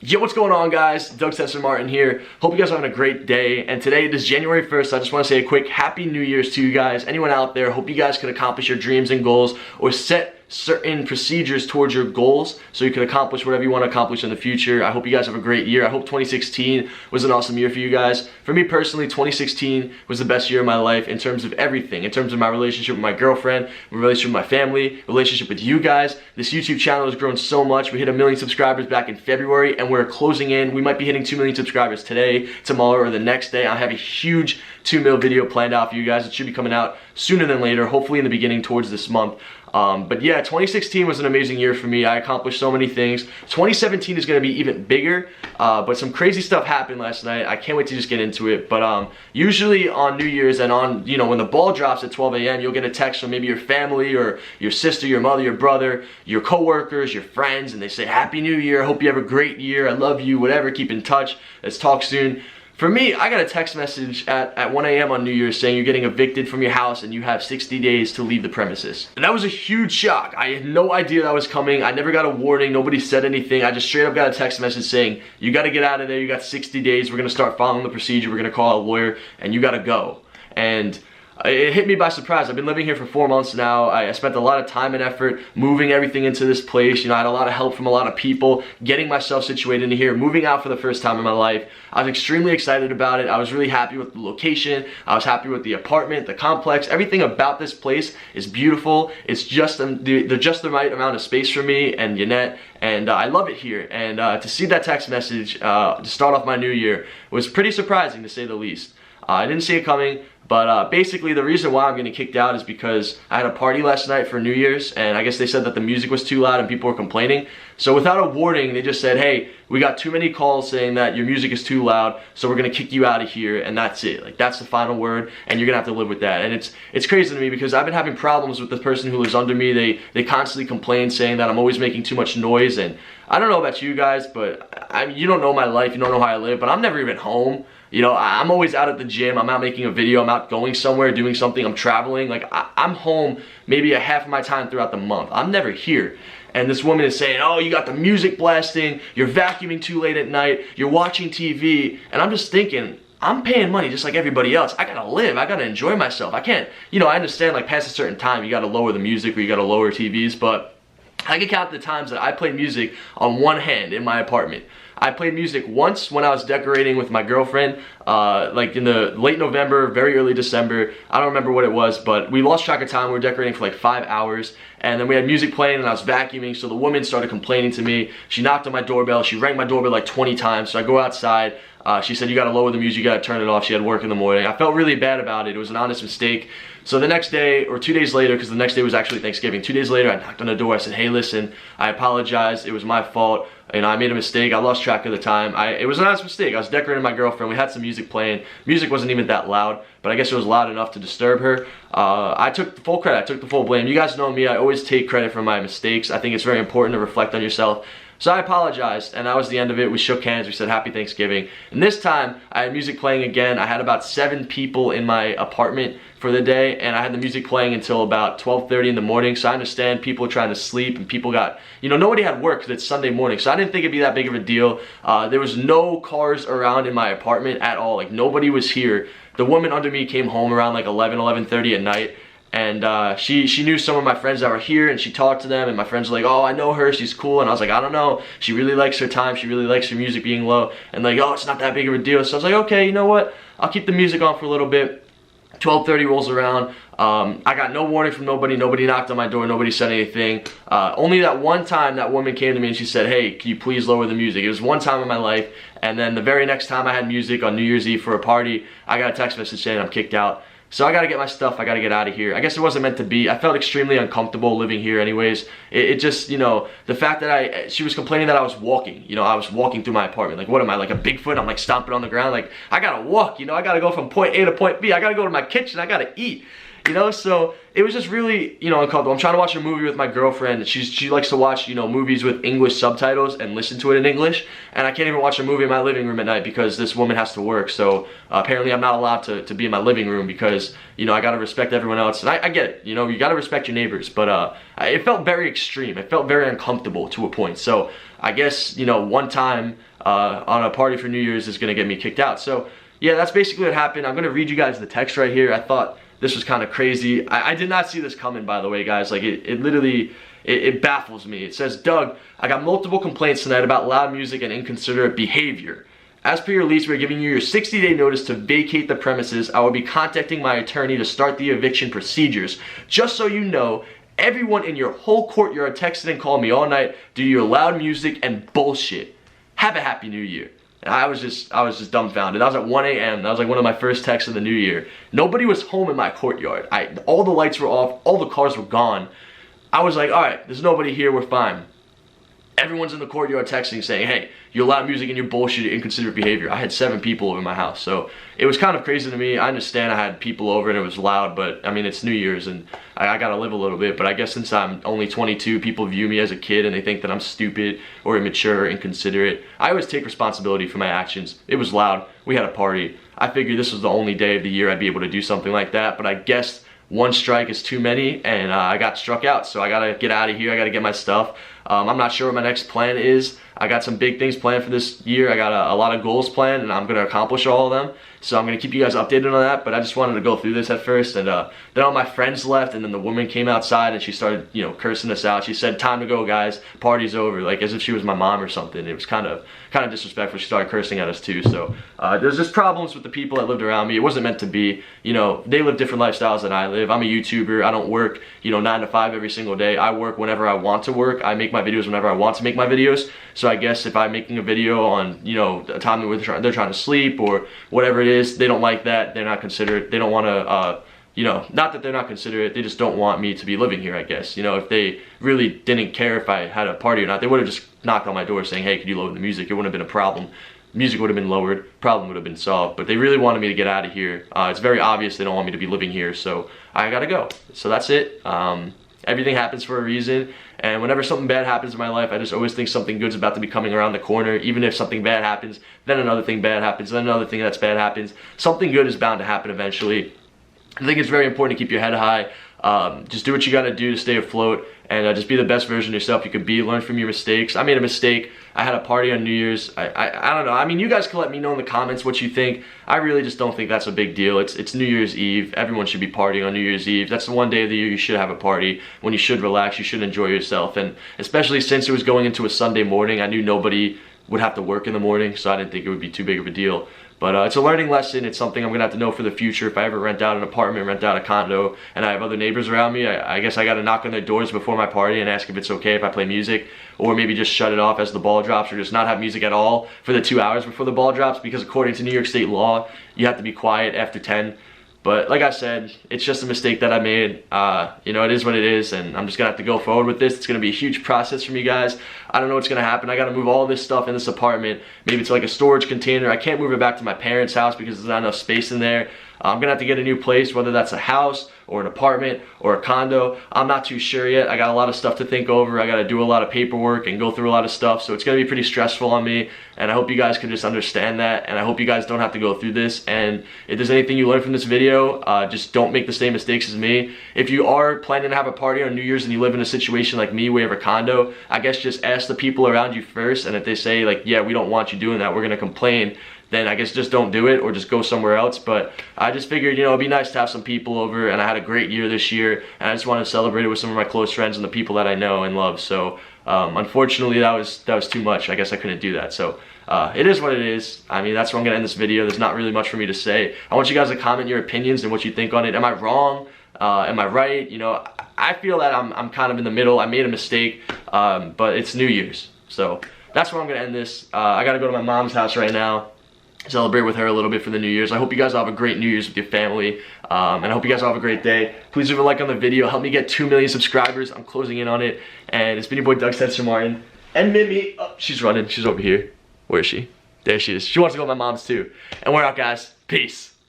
Yo, what's going on, guys? Doug Censor Martin here. Hope you guys are having a great day. And today, it is January 1st. I just want to say a quick Happy New Year's to you guys. Anyone out there, hope you guys can accomplish your dreams and goals or set certain procedures towards your goals so you can accomplish whatever you want to accomplish in the future. I hope you guys have a great year. I hope 2016 was an awesome year for you guys. For me personally, 2016 was the best year of my life in terms of everything. In terms of my relationship with my girlfriend, my relationship with my family, relationship with you guys. This YouTube channel has grown so much. We hit 1 million subscribers back in February and we're closing in. We might be hitting 2 million subscribers today, tomorrow, or the next day. I have a huge 2 mil video planned out for you guys. It should be coming out sooner than later, hopefully in the beginning towards this month. But yeah, 2016 was an amazing year for me. I accomplished so many things. 2017 is going to be even bigger, but some crazy stuff happened last night. I can't wait to just get into it. But usually on New Year's and on, when the ball drops at 12 a.m., you'll get a text from maybe your family or your sister, your mother, your brother, your coworkers, your friends, and they say, Happy New Year, hope you have a great year, I love you, whatever, keep in touch, let's talk soon. For me, I got a text message at 1 a.m. on New Year's saying you're getting evicted from your house and you have 60 days to leave the premises. And that was a huge shock. I had no idea that was coming. I never got a warning. Nobody said anything. I just straight up got a text message saying, you got to get out of there. You got 60 days. We're going to start following the procedure. We're going to call a lawyer and you got to go. And it hit me by surprise. I've been living here for 4 months now. I spent a lot of time and effort moving everything into this place. I had a lot of help from a lot of people, getting myself situated into here, moving out for the first time in my life. I was extremely excited about it. I was really happy with the location. I was happy with the apartment, the complex. Everything about this place is beautiful. It's just the right amount of space for me and Yannette, and I love it here. And to see that text message to start off my new year was pretty surprising, to say the least. I didn't see it coming, but basically the reason why I'm getting kicked out is because I had a party last night for New Year's, and I guess they said that the music was too loud and people were complaining. So without a warning, they just said, hey, we got too many calls saying that your music is too loud, so we're gonna kick you out of here, and that's it. Like, that's the final word, and you're gonna have to live with that. And it's crazy to me because I've been having problems with the person who lives under me. They constantly complain saying that I'm always making too much noise, and I don't know about you guys, but you don't know my life, you don't know how I live, but I'm never even home. I'm always out at the gym, I'm out making a video, I'm out going somewhere, doing something, I'm traveling. Like, I'm home maybe a half of my time throughout the month. I'm never here. And this woman is saying, oh, you got the music blasting, you're vacuuming too late at night, you're watching TV. And I'm just thinking, I'm paying money just like everybody else. I gotta live, I gotta enjoy myself. I can't, I understand, like, past a certain time, you gotta lower the music or you gotta lower TVs, but I can count the times that I played music on one hand in my apartment. I played music once when I was decorating with my girlfriend, like in the late November, very early December. I don't remember what it was, but we lost track of time. We were decorating for like 5 hours, and then we had music playing and I was vacuuming, so the woman started complaining to me. She knocked on my doorbell. She rang my doorbell like 20 times, so I go outside. She said, you gotta lower the music, you gotta turn it off. She had work in the morning. I felt really bad about it. It was an honest mistake. So the next day, or 2 days later, because the next day was actually Thanksgiving, 2 days later, I knocked on the door. I said, hey, listen, I apologize. It was my fault. I made a mistake. I lost track of the time. It was an honest mistake. I was decorating my girlfriend. We had some music playing. Music wasn't even that loud, but I guess it was loud enough to disturb her. I took the full credit. I took the full blame. You guys know me. I always take credit for my mistakes. I think it's very important to reflect on yourself. So I apologized, and that was the end of it. We shook hands, we said Happy Thanksgiving. And this time, I had music playing again. I had about 7 people in my apartment for the day, and I had the music playing until about 12:30 in the morning. So I understand people were trying to sleep, and people got, nobody had work because it's Sunday morning. So I didn't think it'd be that big of a deal. There was no cars around in my apartment at all. Like, nobody was here. The woman under me came home around like 11:30 at night. And she knew some of my friends that were here, and she talked to them, and my friends were like, oh, I know her, she's cool. And I was like, I don't know, she really likes her time, she really likes her music being low. And like, oh, it's not that big of a deal. So I was like, okay, you know what, I'll keep the music on for a little bit. 12:30 rolls around. I got no warning from nobody. Nobody knocked on my door. Nobody said anything. Only that one time that woman came to me and she said, hey, can you please lower the music? It was one time in my life. And then the very next time I had music on New Year's Eve for a party, I got a text message saying I'm kicked out. So I gotta get my stuff, I gotta get out of here. I guess it wasn't meant to be. I felt extremely uncomfortable living here anyways. It just, the fact that she was complaining that I was walking. I was walking through my apartment. Like, what am I, like a Bigfoot? I'm like stomping on the ground. Like, I gotta walk, I gotta go from point A to point B. I gotta go to my kitchen, I gotta eat. You know, so it was just really, you know, uncomfortable. I'm trying to watch a movie with my girlfriend. She likes to watch, you know, movies with English subtitles and listen to it in English. And I can't even watch a movie in my living room at night because this woman has to work. So apparently I'm not allowed to be in my living room because, you know, I got to respect everyone else. And I get it, you know, you got to respect your neighbors. But it felt very extreme. It felt very uncomfortable to a point. So I guess, you know, one time on a party for New Year's is going to get me kicked out. So yeah, that's basically what happened. I'm going to read you guys the text right here. I thought this was kind of crazy. I did not see this coming, by the way, guys. Like, it literally, it baffles me. It says, Doug, I got multiple complaints tonight about loud music and inconsiderate behavior. As per your lease, we're giving you your 60-day notice to vacate the premises. I will be contacting my attorney to start the eviction procedures. Just so you know, everyone in your whole courtyard texted and called me all night due to your loud music and bullshit. Have a happy new year. And I was just dumbfounded. That was at 1 a.m. That was like one of my first texts of the new year. Nobody was home in my courtyard. All the lights were off. All the cars were gone. I was like, all right, there's nobody here. We're fine. Everyone's in the courtyard texting saying, hey, your loud music and your bullshit, your inconsiderate behavior. I had 7 people over my house. So it was kind of crazy to me. I understand I had people over and it was loud, but I mean, it's New Year's and I got to live a little bit. But I guess since I'm only 22, people view me as a kid and they think that I'm stupid or immature or inconsiderate. I always take responsibility for my actions. It was loud. We had a party. I figured this was the only day of the year I'd be able to do something like that. But I guess one strike is too many and I got struck out. So I got to get out of here. I got to get my stuff. I'm not sure what my next plan is. I got some big things planned for this year. I got a lot of goals planned and I'm going to accomplish all of them. So I'm going to keep you guys updated on that, but I just wanted to go through this at first. And then all my friends left and then the woman came outside and she started, you know, cursing us out. She said, time to go, guys. Party's over. Like as if she was my mom or something. It was kind of disrespectful. She started cursing at us too. So there's just problems with the people that lived around me. It wasn't meant to be. You know, they live different lifestyles than I live. I'm a YouTuber. I don't work, you know, 9 to 5 every single day. I work whenever I want to work. I make my videos whenever I want to make my videos. So I guess if I'm making a video on, you know, a time that they're trying to sleep or whatever it is, they don't like that. They're not considerate. They don't want to, you know, not that they're not considerate. They just don't want me to be living here, I guess. You know, if they really didn't care if I had a party or not, they would have just knocked on my door saying, hey, could you lower the music? It wouldn't have been a problem. Music would have been lowered. Problem would have been solved. But they really wanted me to get out of here. It's very obvious they don't want me to be living here. So I got to go. So that's it. Everything happens for a reason. And whenever something bad happens in my life, I just always think something good's about to be coming around the corner. Even if something bad happens, then another thing bad happens, then another thing that's bad happens. Something good is bound to happen eventually. I think it's very important to keep your head high. Just do what you gotta do to stay afloat and just be the best version of yourself you could be. Learn from your mistakes. I made a mistake. I had a party on New Year's. I don't know. I mean, you guys can let me know in the comments what you think. I really just don't think that's a big deal. It's New Year's Eve. Everyone should be partying on New Year's Eve. That's the one day of the year you should have a party, when you should relax, you should enjoy yourself. And especially since it was going into a Sunday morning, I knew nobody would have to work in the morning, so I didn't think it would be too big of a deal. But it's a learning lesson. It's something I'm going to have to know for the future. If I ever rent out an apartment, rent out a condo, and I have other neighbors around me, I guess I got to knock on their doors before my party and ask if it's okay if I play music. Or maybe just shut it off as the ball drops, or just not have music at all for the 2 hours before the ball drops, because according to New York State law, you have to be quiet after 10. But like I said, it's just a mistake that I made. You know, it is what it is, and I'm just gonna have to go forward with this. It's gonna be a huge process for me, guys. I don't know what's gonna happen. I gotta move all this stuff in this apartment, maybe to like a storage container. I can't move it back to my parents' house because there's not enough space in there. I'm gonna have to get a new place, whether that's a house or an apartment or a condo. I'm not too sure yet. I got a lot of stuff to think over. I gotta do a lot of paperwork and go through a lot of stuff, so it's gonna be pretty stressful on me, and I hope you guys can just understand that, and I hope you guys don't have to go through this. And if there's anything you learn from this video, just don't make the same mistakes as me. If you are planning to have a party on New Year's and you live in a situation like me where you have a condo, I guess just ask the people around you first, and if they say like, yeah, we don't want you doing that, we're gonna complain, then I guess just don't do it, or just go somewhere else. But I just figured, you know, it'd be nice to have some people over, and I had a great year this year, and I just wanted to celebrate it with some of my close friends and the people that I know and love. So unfortunately that was too much. I guess I couldn't do that. So it is what it is. I mean, that's where I'm gonna end this video. There's not really much for me to say. I want you guys to comment your opinions and what you think on it. Am I wrong? Am I right? You know, I feel that I'm kind of in the middle. I made a mistake, but it's New Year's. So that's where I'm gonna end this. I gotta go to my mom's house right now, celebrate with her a little bit for the New Year's. I hope you guys all have a great New Year's with your family, and I hope you guys all have a great day. Please leave a like on the video. Help me get 2 million subscribers. I'm closing in on it. And it's been your boy Doug Censor Martin. And Mimi, oh, she's running. She's over here. Where is she? There she is. She wants to go to my mom's too. And we're out, guys. Peace.